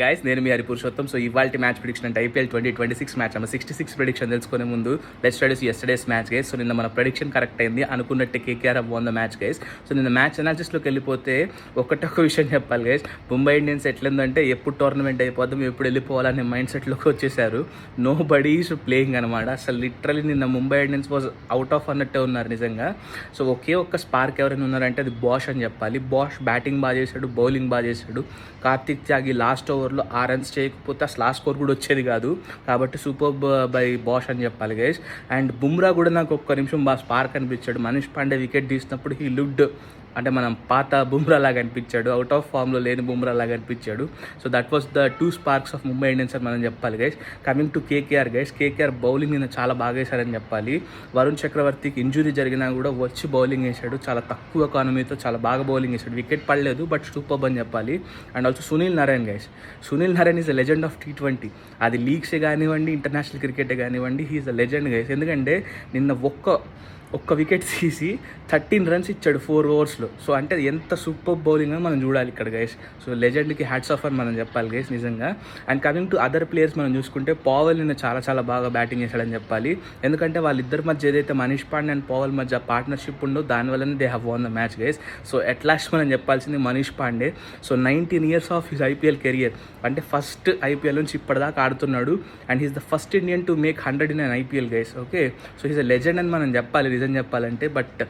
Guys నేను మీ Hari Purushottam. So ఇవాల్టి మ్యాచ్ ప్రిడిక్షన్ అంటే ఐపీఎల్ 2026 మ్యాచ్ అమ్మ 66 ప్రిడిక్షన్ తెలుసుకునే ముందు let's start yesterday's match guys. So నిన్న మన ప్రిడిక్షన్ కరెక్ట్ అయింది, అనుకున్నట్టు KKR won the match guys. So నిన్న మ్యాచ్ అనాలిసిస్లోకి వెళ్ళిపోతే ఒక్క విషయం చెప్పాలి గైస్. ముంబై ఇండియన్స్ ఎట్లుందంటే ఎప్పుడు టోర్నమెంట్ అయిపోద్దాం, ఎప్పుడు వెళ్ళిపోవాలనే మైండ్ సెట్లోకి వచ్చేసారు. నో బడీ ఈజ్ ప్లేయింగ్ అనమాట. అసలు లిటరలీ నిన్న Mumbai Indians was out of అన్నట్టే ఉన్నారు నిజంగా. సో ఒకే ఒక్క స్పార్క్ ఎవరైనా ఉన్నారంటే అది బాష్ అని చెప్పాలి. బాష్ బ్యాటింగ్ బాగా చేశాడు, బౌలింగ్ బాగా చేశాడు. కార్తిక్ త్యాగి లాస్ట్ ఓవర్లో 6 రన్స్ చేయకపోతే అసలు లాస్ట్ స్కోర్ కూడా వచ్చేది కాదు. కాబట్టి సూపర్ బై బాష్ అని చెప్పాలి గైస్. అండ్ బుమ్రా కూడా నాకు ఒక్క నిమిషం బాగా స్పార్క్ అనిపించాడు. మనీష్ పాండే వికెట్ తీసినప్పుడు హీ లుక్డ్ అంటే మనం పాత బుమ్రా లాగా అనిపించాడు, అవుట్ ఆఫ్ ఫామ్లో లేని బుమ్రా లాగా అనిపించాడు. So that was the 2 sparks of Mumbai Indians అని మనం చెప్పాలి guys. Coming to KKR guys, KKR bowling నిన్న చాలా బాగా వేశారని చెప్పాలి. వరుణ్ చక్రవర్తికి ఇంజురీ జరిగినా కూడా వచ్చి బౌలింగ్ వేశాడు, చాలా తక్కువ ఎకానమీతో చాలా బాగా బౌలింగ్ వేశాడు. వికెట్ పడలేదు బట్ సూపర్ అని చెప్పాలి. And also Sunil Narayan guys, Sunil Narayan is a legend of T20. అది లీగ్సే కానివ్వండి, ఇంటర్నేషనల్ క్రికెటే కానివ్వండి, he is a legend guys. ఎందుకంటే నిన్న ఒక్క వికెట్ తీసి 13 రన్స్ ఇచ్చాడు 4 ఓవర్స్లో. సో అంటే ఎంత సూపర్ బౌలింగ్ అని మనం చూడాలి ఇక్కడ గైస్. సో లెజెండ్కి హ్యాట్స్ ఆఫ్ అని మనం చెప్పాలి గైస్ నిజంగా. And coming to other players మనం చూసుకుంటే పావెల్ నిన్న చాలా బాగా బ్యాటింగ్ చేశాడని చెప్పాలి. ఎందుకంటే వాళ్ళిద్దరి మధ్య ఏదైతే మనీష్ పాండే అండ్ పావెల్ మధ్య పార్ట్నర్షిప్ ఉందో దానివల్లనే they have one the match guys. So at last మనం చెప్పాల్సింది Manish Pandey. So 19 years of his IPL career, అంటే ఫస్ట్ ఐపీఎల్ నుంచి ఇప్పటిదాకా ఆడుతున్నాడు. And he's the first Indian to make 100 in an IPL guys. Okay, so he's a legend అని మనం చెప్పాలి నిజం చెప్పాలంటే. బట్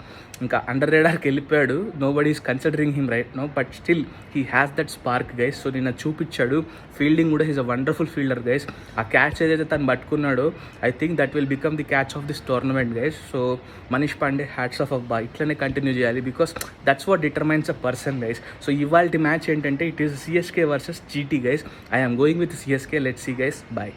ఇంకా అండర్ రేడార్కి వెళ్ళిపోయాడు. Nobody is considering him right now, but still he has that spark guys. So నిన్న చూపించాడు. ఫీల్డింగ్ కూడా he's a wonderful fielder guys. ఆ క్యాచ్ ఏదైతే తను పట్టుకున్నాడో I think that will become the catch of this tournament guys. So Manish Pandey hats off అబ్బా, ఇట్లనే continue చేయాలి because that's what determines a person guys. So ఇవాల్టి మ్యాచ్ ఏంటంటే it is CSK versus GT guys. I'm going with CSK. Let's see guys, bye.